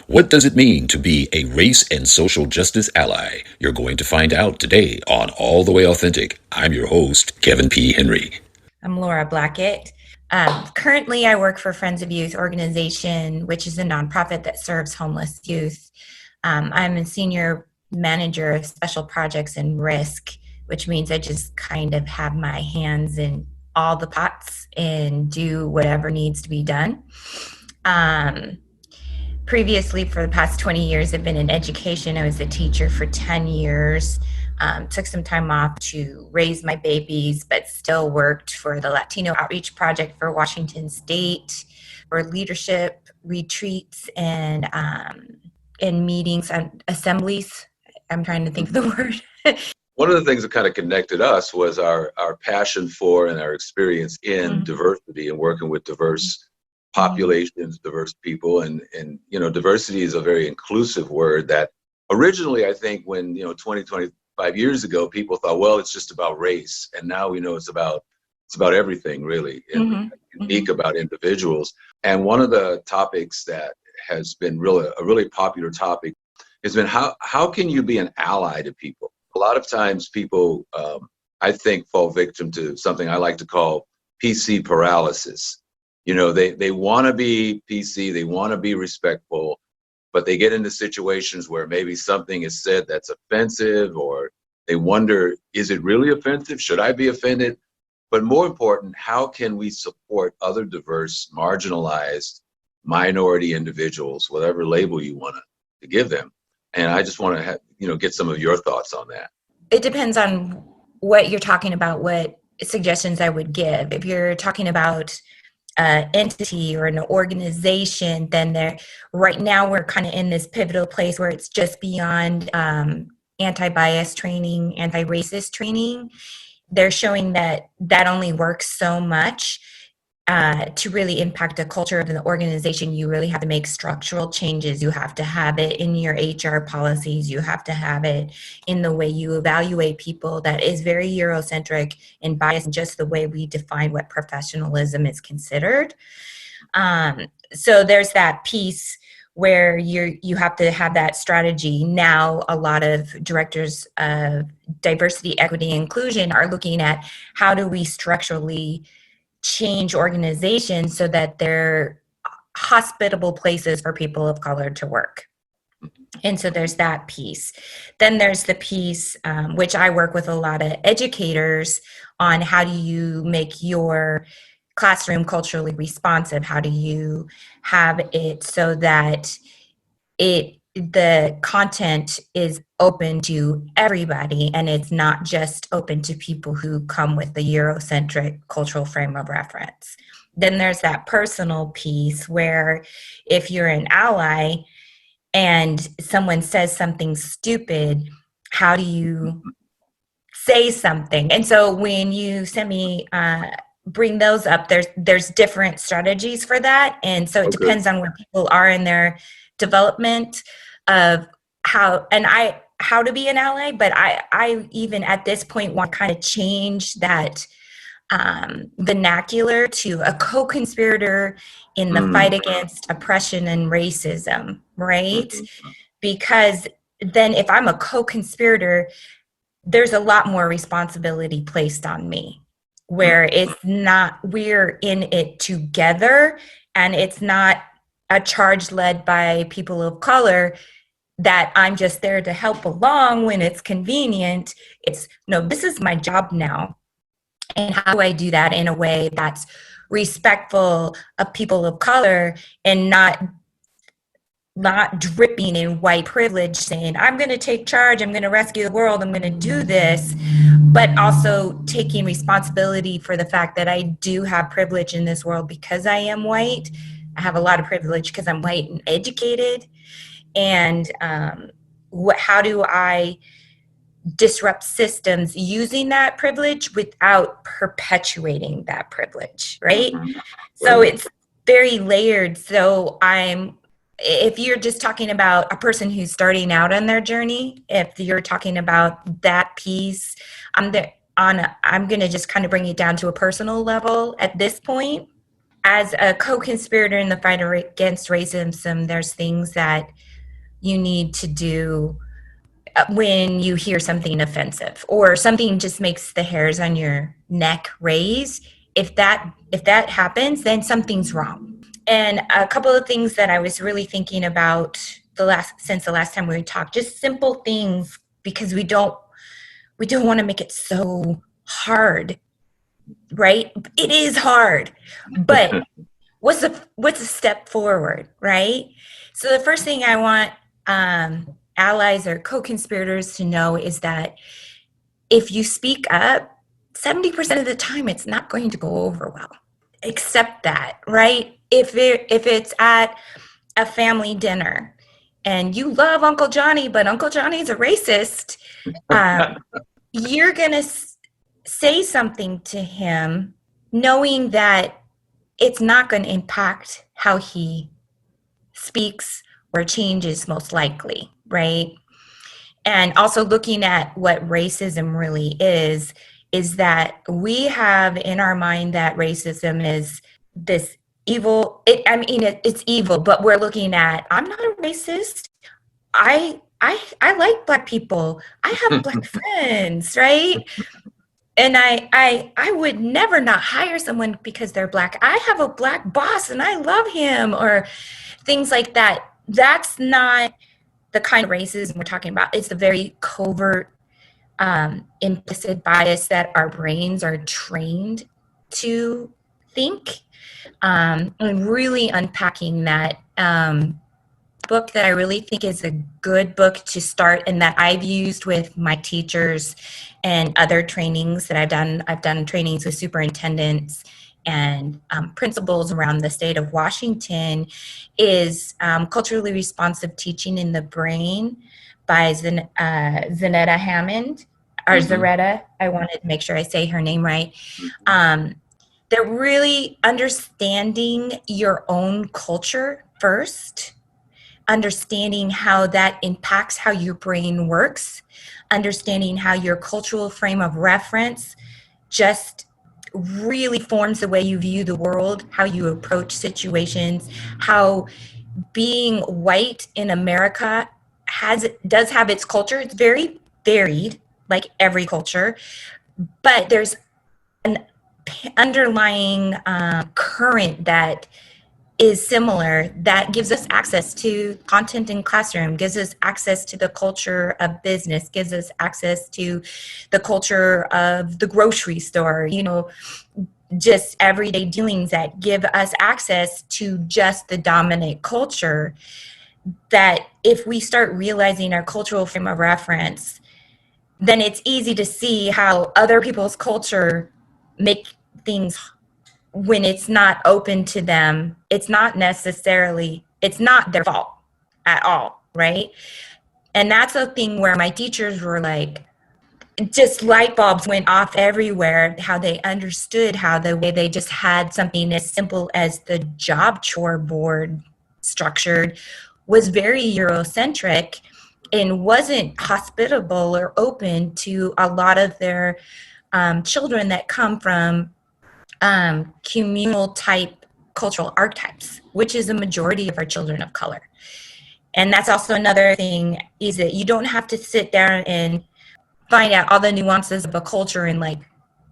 What does it mean to be a race and social justice ally? You're going to find out today on All the Way Authentic. I'm your host, Kevin P. Henry. I'm Laura Blackett. Currently, I work for Friends of Youth organization, which is a nonprofit that serves homeless youth. I'm a senior manager of special projects and risk, which means I just kind of have my hands in all the pots and do whatever needs to be done. Previously, for the past 20 years, I've been in education. I was a teacher for 10 years. Took some time off to raise my babies, but still worked for the Latino Outreach Project for Washington State, for leadership retreats and meetings and assemblies. I'm trying to think of the word. One of the things that kind of connected us was our passion for and our experience in diversity and working with diverse populations, diverse people. And diversity is a very inclusive word that originally, I think when, 25 years ago, people thought, well, it's just about race. And now we know it's about everything really, and unique about individuals. And one of the topics that has been a really popular topic has been how can you be an ally to people? A lot of times people, I think, fall victim to something I like to call PC paralysis. They want to be PC, they want to be respectful, but they get into situations where maybe something is said that's offensive, or they wonder, is it really offensive? Should I be offended? But more important, how can we support other diverse, marginalized, minority individuals, whatever label you want to give them? And I just want to get some of your thoughts on that. It depends on what you're talking about, what suggestions I would give. If you're talking about an entity or an organization, then right now we're kind of in this pivotal place where it's just beyond anti-bias training, anti-racist training. They're showing that only works so much. To really impact the culture of an organization, you really have to make structural changes. You have to have it in your HR policies. You have to have it in the way you evaluate people. That is very Eurocentric and biased in just the way we define what professionalism is considered. So there's that piece where you have to have that strategy. Now, a lot of directors of diversity, equity, and inclusion are looking at how do we structurally change organizations so that they're hospitable places for people of color to work. And so there's that piece. Then there's the piece, which I work with a lot of educators on, how do you make your classroom culturally responsive? How do you have it so that the content is open to everybody, and it's not just open to people who come with the Eurocentric cultural frame of reference? Then there's that personal piece where if you're an ally and someone says something stupid, how do you say something? And so when you send me bring those up, there's different strategies for that. And so it depends on where people are in their development of how to be an ally. But I even at this point want to kind of change that vernacular to a co-conspirator in the fight against oppression and racism, right? Because then if I'm a co-conspirator, there's a lot more responsibility placed on me, where it's not, we're in it together, and it's not a charge led by people of color that I'm just there to help along when it's convenient. It's, no, this is my job now. And how do I do that in a way that's respectful of people of color, and not dripping in white privilege, saying, I'm going to take charge, I'm going to rescue the world, I'm going to do this, but also taking responsibility for the fact that I do have privilege in this world because I am white. I have a lot of privilege because I'm white and educated. And how do I disrupt systems using that privilege without perpetuating that privilege, right? So it's very layered. So if you're just talking about a person who's starting out on their journey, if you're talking about that piece, I'm going to just kind of bring it down to a personal level at this point. as a co-conspirator in the fight against racism, there's things that you need to do when you hear something offensive or something just makes the hairs on your neck raise. If that happens, then something's wrong. And a couple of things that I was really thinking about since the last time we talked, just simple things, because we don't want to make it so hard, right? It is hard, but what's a step forward, right? So the first thing I want allies or co-conspirators to know is that if you speak up, 70% of the time it's not going to go over well. Accept that, right? If it's at a family dinner and you love Uncle Johnny, but Uncle Johnny's a racist, you're gonna say something to him knowing that it's not going to impact how he speaks or changes, most likely, right? And also looking at what racism really is that we have in our mind that racism is this evil. It's evil, but we're looking at, I'm not a racist. I like Black people. I have Black friends, right? And I would never not hire someone because they're Black. I have a Black boss and I love him, or things like that. That's not the kind of racism we're talking about. It's a very covert, implicit bias that our brains are trained to think. And really unpacking that book that I really think is a good book to start, and that I've used with my teachers and other trainings that I've done. I've done trainings with superintendents and principals around the state of Washington, is Culturally Responsive Teaching in the Brain by Zanetta Hammond, or Zaretta. I wanted to make sure I say her name right. They're really understanding your own culture first, understanding how that impacts how your brain works, understanding how your cultural frame of reference just really forms the way you view the world, how you approach situations, how being white in America does have its culture. It's very varied, like every culture, but there's an underlying current that is similar, that gives us access to content in classroom, gives us access to the culture of business, gives us access to the culture of the grocery store, just everyday dealings that give us access to just the dominant culture. That if we start realizing our cultural frame of reference, then it's easy to see how other people's culture make things, when it's not open to them, it's not their fault at all, right? And that's a thing where my teachers were like, just light bulbs went off everywhere, how they understood how the way they just had something as simple as the job chore board structured was very Eurocentric and wasn't hospitable or open to a lot of their children that come from communal type cultural archetypes, which is a majority of our children of color. And that's also another thing, is that you don't have to sit down and find out all the nuances of a culture in like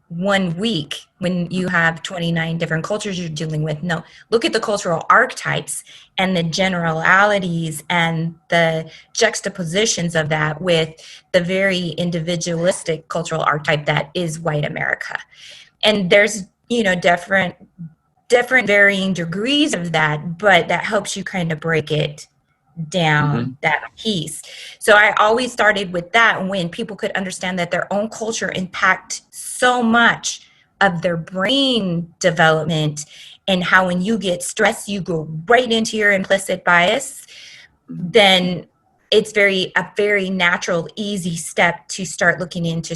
1 week when you have 29 different cultures you're dealing with. No, look at the cultural archetypes and the generalities and the juxtapositions of that with the very individualistic cultural archetype that is white America. And there's different varying degrees of that, but that helps you kind of break it down, that piece. So I always started with that, when people could understand that their own culture impact so much of their brain development, and how when you get stressed, you go right into your implicit bias, then it's a very natural, easy step to start looking into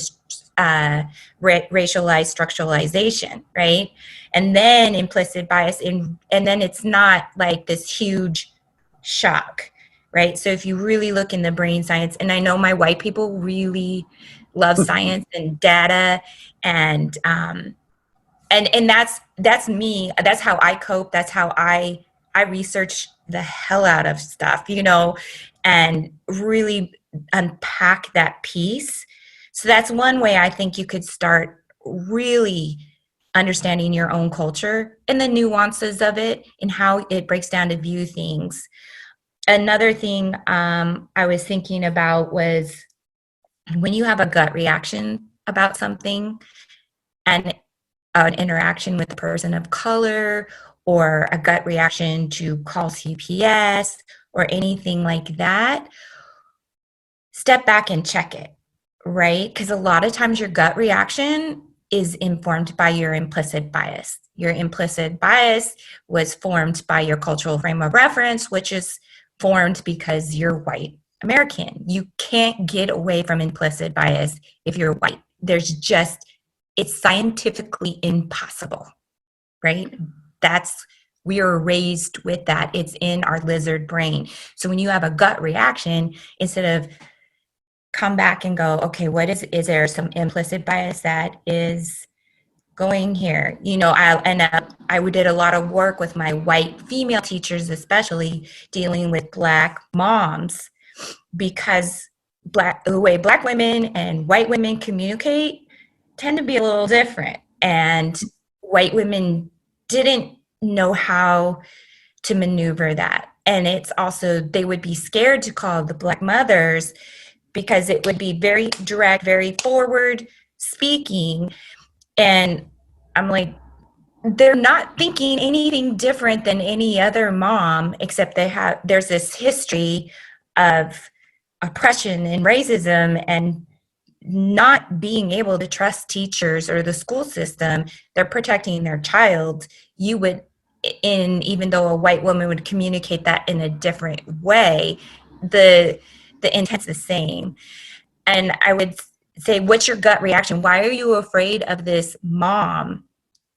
racialized structuralization, right? And then implicit bias, and then it's not like this huge shock, right? So if you really look in the brain science, and I know my white people really love science and data and And that's me. That's how I cope. That's how I research the hell out of stuff, and really unpack that piece. So that's one way I think you could start really understanding your own culture and the nuances of it and how it breaks down to view things. Another thing I was thinking about was when you have a gut reaction about something and an interaction with a person of color or a gut reaction to call CPS or anything like that, step back and check it, right? Because a lot of times your gut reaction is informed by your implicit bias. Your implicit bias was formed by your cultural frame of reference, which is formed because you're white American. You can't get away from implicit bias if you're white. It's scientifically impossible, right? We are raised with that. It's in our lizard brain. So when you have a gut reaction, instead of come back and go, okay, is there some implicit bias that is going here? I did a lot of work with my white female teachers, especially dealing with Black moms, because the way Black women and white women communicate tend to be a little different. And white women didn't know how to maneuver that. And it's also, they would be scared to call the Black mothers because it would be very direct, very forward speaking. And I'm like, they're not thinking anything different than any other mom, except there's this history of oppression and racism and not being able to trust teachers or the school system. They're protecting their child. Even though a white woman would communicate that in a different way, the intent's the same. And I would say, what's your gut reaction? Why are you afraid of this mom?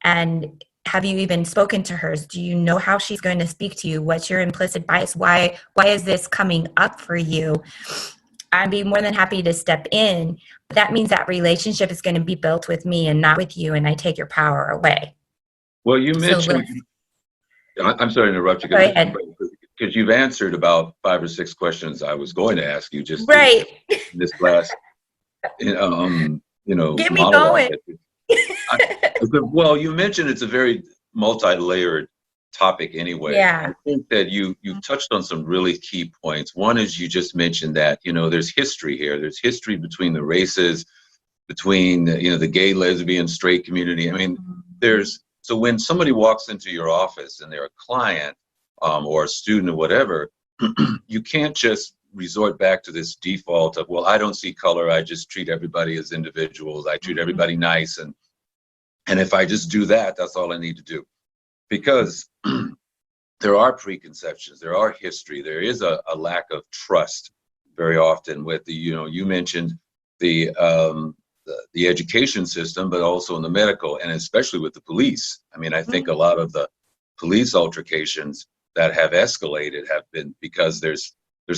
And have you even spoken to her? Do you know how she's going to speak to you? What's your implicit bias? Why is this coming up for you? I'd be more than happy to step in. But that means that relationship is going to be built with me and not with you, and I take your power away. Well, you mentioned, I'm sorry to interrupt you. Go ahead. Because you've answered about 5 or 6 questions I was going to ask you just right in this last, get me monologue. going. Well, you mentioned it's a very multi-layered topic anyway. Yeah. I think that you've touched on some really key points. One is you just mentioned that, there's history here. There's history between the races, between, the gay, lesbian, straight community. I mean, so when somebody walks into your office and they're a client or a student or whatever, you can't just resort back to this default of, well, I don't see color. I just treat everybody as individuals. I treat everybody nice. And if I just do that, that's all I need to do. Because there are preconceptions, there are history, there is a lack of trust very often with you mentioned the education system, but also in the medical and especially with the police. I mean, I think a lot of the police altercations that have escalated have been because there's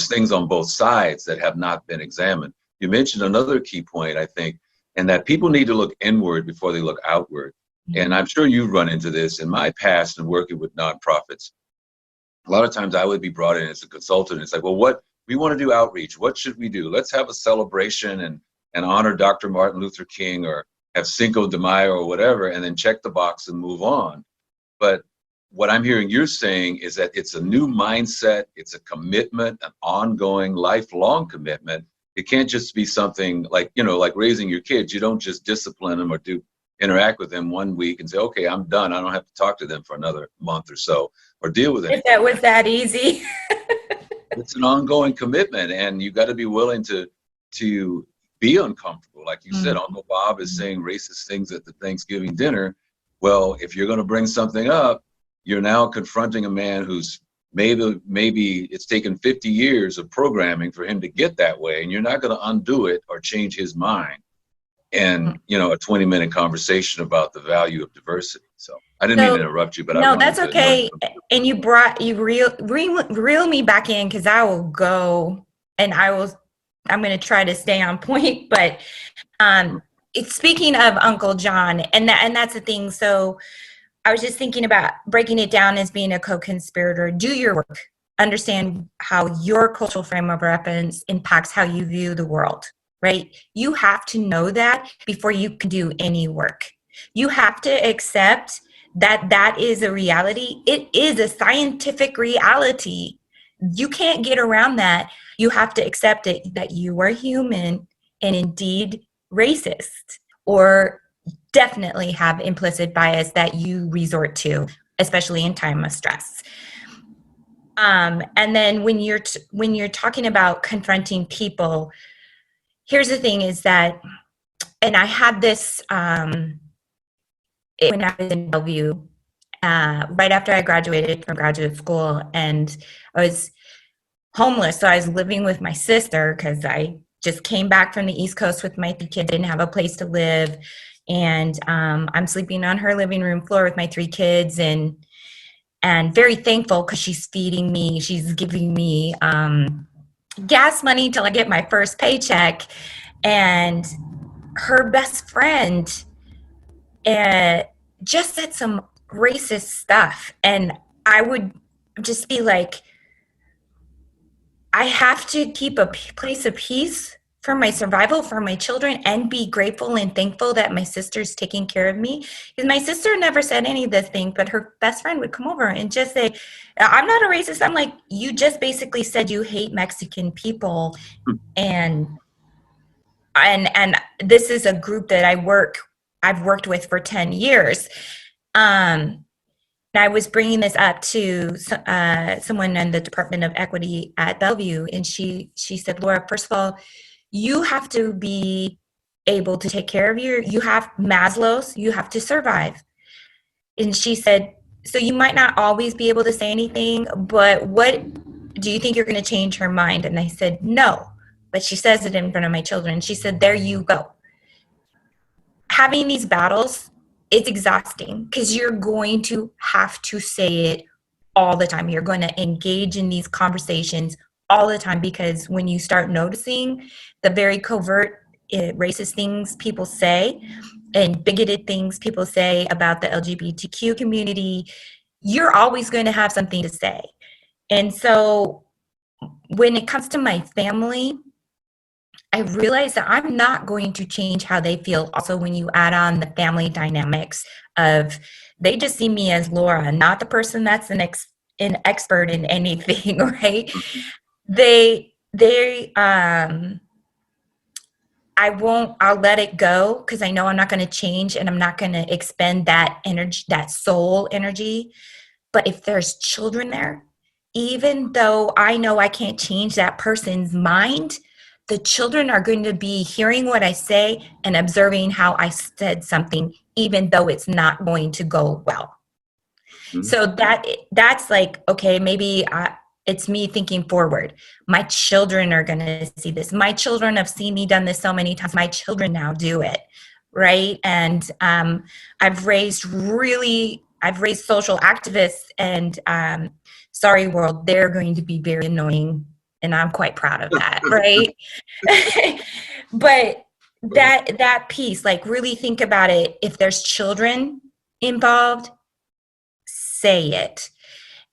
things on both sides that have not been examined. You mentioned another key point, I think, and that people need to look inward before they look outward. And I'm sure you've run into this in my past and working with nonprofits. A lot of times I would be brought in as a consultant. It's like, well, we want to do outreach. What should we do? Let's have a celebration and honor Dr. Martin Luther King or have Cinco de Mayo or whatever, and then check the box and move on. But what I'm hearing you're saying is that it's a new mindset. It's a commitment, an ongoing, lifelong commitment. It can't just be something like raising your kids. You don't just discipline them or interact with them 1 week and say, okay, I'm done. I don't have to talk to them for another month or so or deal with it. If that was that easy. It's an ongoing commitment, and you got to be willing to be uncomfortable. Like you said, Uncle Bob is saying racist things at the Thanksgiving dinner. Well, if you're going to bring something up, you're now confronting a man who's maybe it's taken 50 years of programming for him to get that way, and you're not going to undo it or change his mind. And a 20-minute conversation about the value of diversity. So I didn't mean to interrupt you, but no, that's okay. And you reel me back in, because I will go and I'm going to try to stay on point. But it's speaking of Uncle John, and that's the thing. So I was just thinking about breaking it down as being a co-conspirator. Do your work. Understand how your cultural frame of reference impacts how you view the world, right? You have to know that before you can do any work. You have to accept that that is a reality. It is a scientific reality. You can't get around that. You have to accept it, that you are human and indeed racist, or definitely have implicit bias that you resort to, especially in time of stress. And then when you're talking about confronting people, here's the thing: is that, and I had this when I was in Bellevue, right after I graduated from graduate school, and I was homeless. So I was living with my sister because I just came back from the East Coast with my 3 kids, didn't have a place to live. And I'm sleeping on her living room floor with my 3 kids, and very thankful because she's feeding me. She's giving me gas money till I get my first paycheck. And her best friend just said some racist stuff. And I would just be like, I have to keep a place of peace for my survival, for my children, and be grateful and thankful that my sister's taking care of me. Because my sister never said any of this thing, but her best friend would come over and just say, I'm not a racist. I'm like, you just basically said you hate Mexican people. And this is a group that I've worked with for 10 years. I was bringing this up to someone in the Department of Equity at Bellevue, and she said, Laura, first of all, you have to be able to take care of you have Maslow's, you have to survive. And she said, so you might not always be able to say anything, but what do you think you're going to change her mind? And I said, no, but she says it in front of my children. She said, there you go. Having these battles, it's exhausting because you're going to have to say it all the time. You're going to engage in these conversations all the time, because when you start noticing the very covert racist things people say and bigoted things people say about the LGBTQ community, you're always going to have something to say. And so when it comes to my family, I realize that I'm not going to change how they feel. Also, when you add on the family dynamics of, they just see me as Laura, not the person that's an expert in anything, right? I'll let it go because I know I'm not going to change, and I'm not going to expend that energy, that soul energy. But if there's children there, even though I know I can't change that person's mind, the children are going to be hearing what I say and observing how I said something, even though it's not going to go well. Mm-hmm. So that's like, okay, maybe it's me thinking forward. My children are going to see this. My children have seen me done this so many times. My children now do it, right? And I've raised social activists, and sorry world, they're going to be very annoying, and I'm quite proud of that, right? But that piece, like, really think about it. If there's children involved, say it.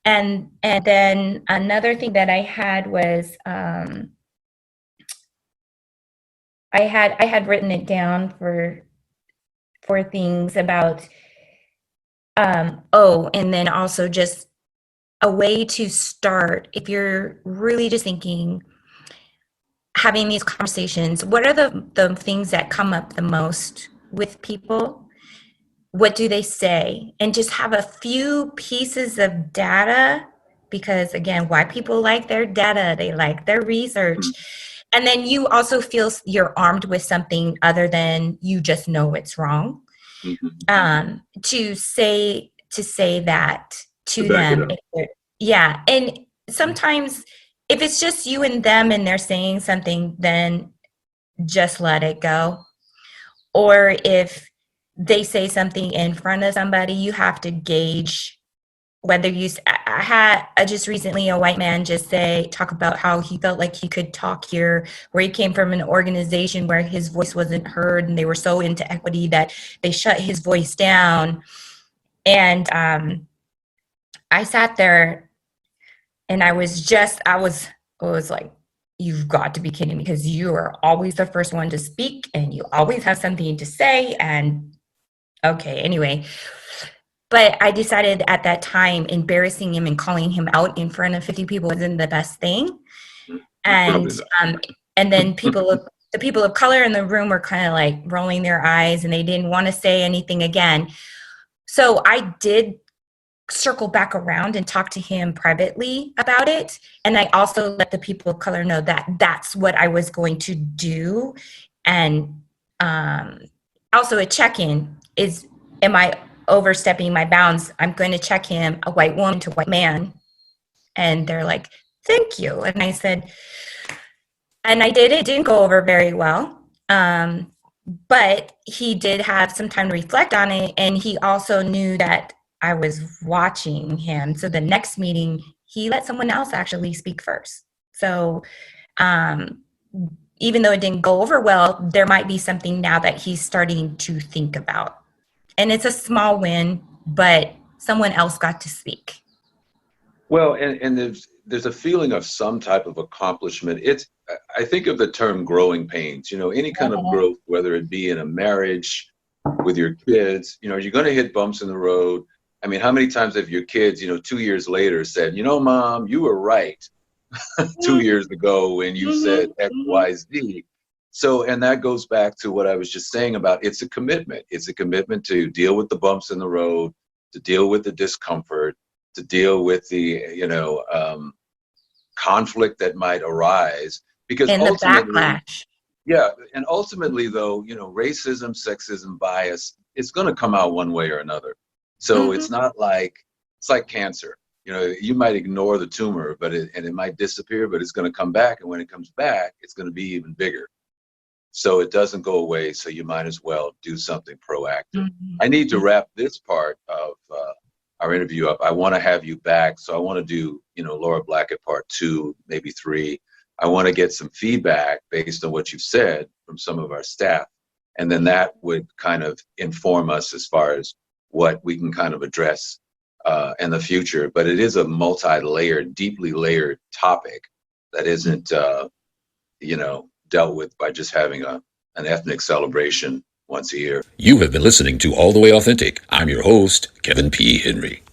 And then another thing that I had was I had written it down for things about and then also just a way to start, if you're really just thinking, having these conversations, what are the things that come up the most with people? What do they say? And just have a few pieces of data, because again, why people like their data, they like their research. Mm-hmm. And then you also feel you're armed with something other than you just know it's wrong. Mm-hmm. To say that to them. Yeah. And sometimes if it's just you and them and they're saying something, then just let it go. Or if they say something in front of somebody, you have to gauge whether you, I had just recently a white man just talk about how he felt like he could talk here, where he came from an organization where his voice wasn't heard and they were so into equity that they shut his voice down. And I sat there and I was like, you've got to be kidding me, because you are always the first one to speak and you always have something to say. And okay, anyway. But I decided at that time, embarrassing him and calling him out in front of 50 people wasn't the best thing. And then the people of color in the room were kind of like rolling their eyes and they didn't want to say anything again. So I did circle back around and talk to him privately about it. And I also let the people of color know that that's what I was going to do. And also a check-in is, am I overstepping my bounds? I'm going to check him, a white woman to white man. And they're like, thank you. And I said, and I did, it didn't go over very well. But he did have some time to reflect on it. And he also knew that I was watching him. So the next meeting, he let someone else actually speak first. So even though it didn't go over well, there might be something now that he's starting to think about. And it's a small win, but someone else got to speak. Well, and there's a feeling of some type of accomplishment. I think of the term growing pains, any kind of growth, whether it be in a marriage, with your kids, you're going to hit bumps in the road. I mean, how many times have your kids, 2 years later said, Mom, you were right 2 years ago when you said X, Y, Z. So, and that goes back to what I was just saying about it's a commitment. It's a commitment to deal with the bumps in the road, to deal with the discomfort, to deal with the, conflict that might arise. Because and ultimately, the backlash. Yeah, and ultimately, though, racism, sexism, bias, it's going to come out one way or another. So it's not like, it's like cancer. You might ignore the tumor, it might disappear, but it's going to come back. And when it comes back, it's going to be even bigger. So it doesn't go away. So you might as well do something proactive. I need to wrap this part of our interview up. I want to have you back. So I want to do, Laura Blackett part 2, maybe 3. I want to get some feedback based on what you've said from some of our staff. And then that would kind of inform us as far as what we can kind of address in the future. But it is a multi-layered, deeply layered topic that isn't, dealt with by just having an ethnic celebration once a year. You have been listening to All the Way Authentic. I'm your host, Kevin P. Henry.